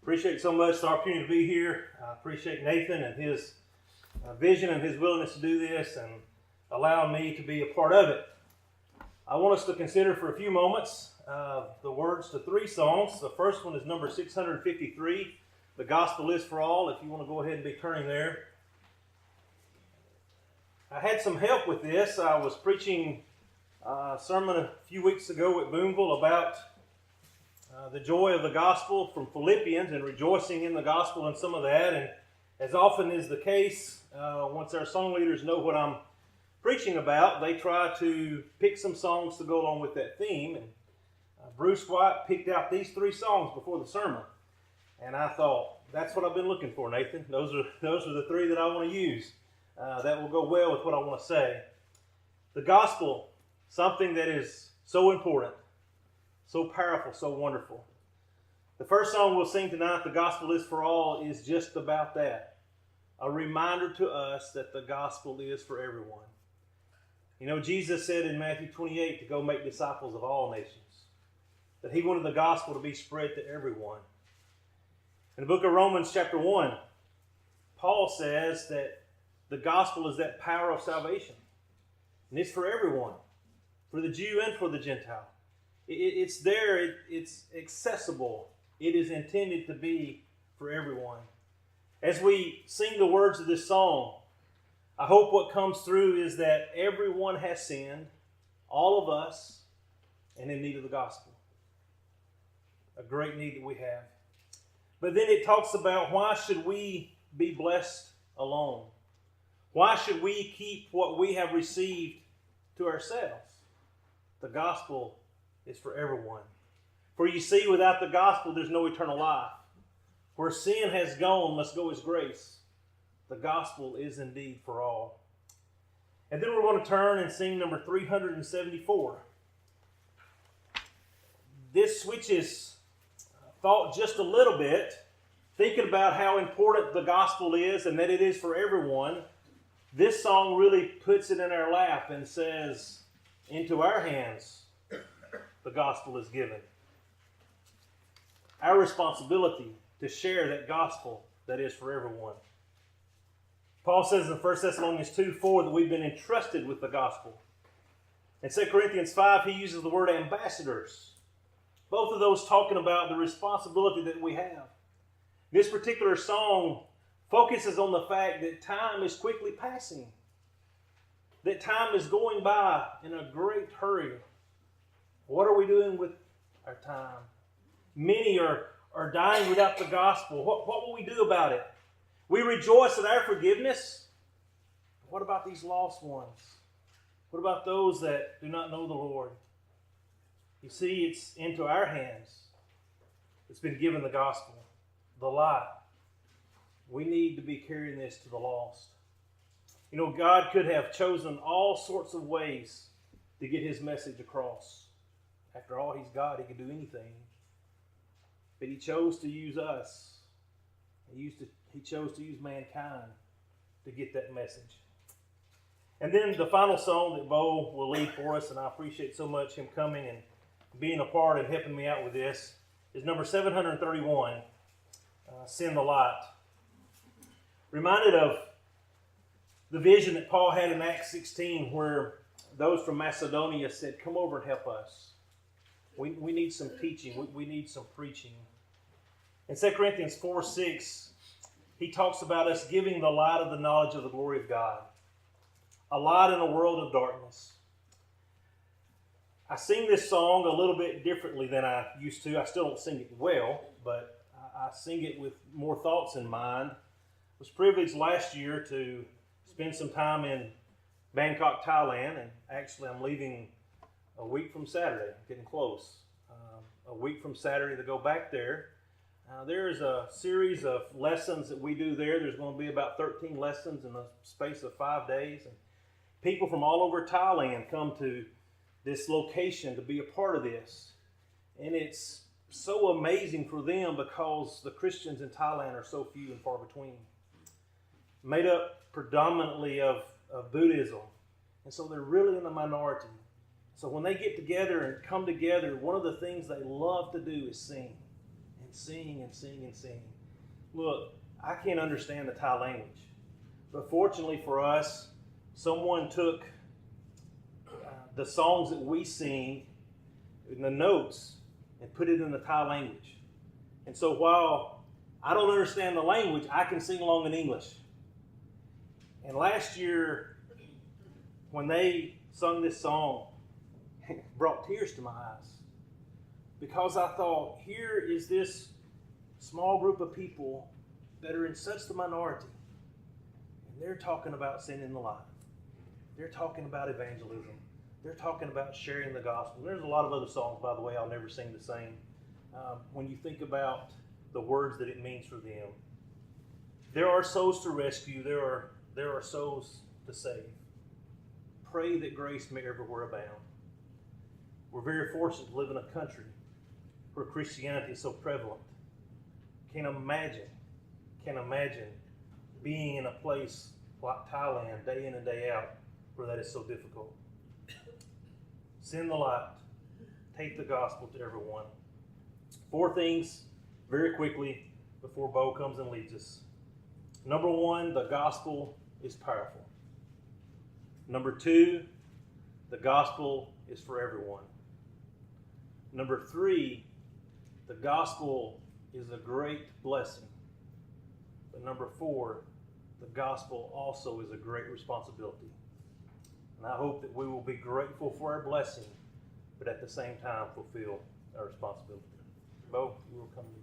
Appreciate so much the opportunity to be here. I appreciate Nathan and his vision and his willingness to do this and allow me to be a part of it. I want us to consider for a few moments the words to three songs. The first one is number 653, The Gospel is for All, if you want to go ahead and be turning there. I had some help with this. I was preaching a sermon a few weeks ago at Boonville about the joy of the gospel from Philippians and rejoicing in the gospel and some of that. And as often is the case, once our song leaders know what I'm preaching about, they try to pick some songs to go along with that theme. And Bruce White picked out these three songs before the sermon. And I thought, that's what I've been looking for, Nathan. Those are the three that I want to use. That will go well with what I want to say. The gospel, something that is so important, so powerful, so wonderful. The first song we'll sing tonight, The Gospel is for All, is just about that. A reminder to us that the gospel is for everyone. You know, Jesus said in Matthew 28 to go make disciples of all nations. That he wanted the gospel to be spread to everyone. In the book of Romans chapter 1, Paul says that the gospel is that power of salvation. And it's for everyone. For the Jew and for the Gentile. It's there. It's accessible. It is intended to be for everyone. As we sing the words of this song, I hope what comes through is that everyone has sinned, all of us, and in need of the gospel. A great need that we have. But then it talks about why should we be blessed alone? Why should we keep what we have received to ourselves? The gospel is for everyone. For you see, without the gospel, there's no eternal life. Where sin has gone, must go his grace. The gospel is indeed for all. And then we're going to turn and sing number 374. This switches thought just a little bit, thinking about how important the gospel is and that it is for everyone. This song really puts it in our lap and says, into our hands, the gospel is given. Our responsibility to share that gospel that is for everyone. Paul says in 1 Thessalonians 2:4 that we've been entrusted with the gospel. In 2 Corinthians 5, he uses the word ambassadors. Both of those talking about the responsibility that we have. This particular song focuses on the fact that time is quickly passing. That time is going by in a great hurry. What are we doing with our time? Many are dying without the gospel. What will we do about it? We rejoice at our forgiveness. What about these lost ones? What about those that do not know the Lord? You see, it's into our hands. It's been given the gospel, the light. We need to be carrying this to the lost. You know, God could have chosen all sorts of ways to get his message across. After all, he's God. He could do anything. But he chose to use us. He chose to use mankind to get that message. And then the final song that Bo will lead for us, and I appreciate so much him coming and being a part and helping me out with this, is number 731, Send the Light. Reminded of the vision that Paul had in Acts 16 where those from Macedonia said, come over and help us. We need some teaching. We need some preaching. In 2 Corinthians 4:6, he talks about us giving the light of the knowledge of the glory of God. A light in a world of darkness. I sing this song a little bit differently than I used to. I still don't sing it well, but I sing it with more thoughts in mind. I was privileged last year to spend some time in Bangkok, Thailand, and actually I'm leaving a week from Saturday, getting close. A week from Saturday to go back there. There's a series of lessons that we do there. There's going to be about 13 lessons in the space of 5 days. And people from all over Thailand come to this location to be a part of this. And it's so amazing for them because the Christians in Thailand are so few and far between. Made up predominantly of Buddhism. And so they're really in the minority. So when they get together and come together, one of the things they love to do is sing. And and sing and sing and sing. Look, I can't understand the Thai language. But fortunately for us, someone took the songs that we sing in the notes and put it in the Thai language. And so while I don't understand the language, I can sing along in English. And last year, when they sung this song, it brought tears to my eyes. Because I thought, here is this small group of people that are in such the minority. And they're talking about sin in the life. They're talking about evangelism. They're talking about sharing the gospel. There's a lot of other songs, by the way, I'll never sing the same. When you think about the words that it means for them. There are souls to rescue. There are souls to save. Pray that grace may everywhere abound. We're very fortunate to live in a country where Christianity is so prevalent. Can't imagine being in a place like Thailand day in and day out where that is so difficult. Send the light. Take the gospel to everyone. 4 things very quickly before Bo comes and leads us. Number 1, the gospel is powerful. Number 2, the gospel is for everyone. Number 3, the gospel is a great blessing. But number 4, the gospel also is a great responsibility. And I hope that we will be grateful for our blessing, but at the same time fulfill our responsibility. Bo, you will come to me.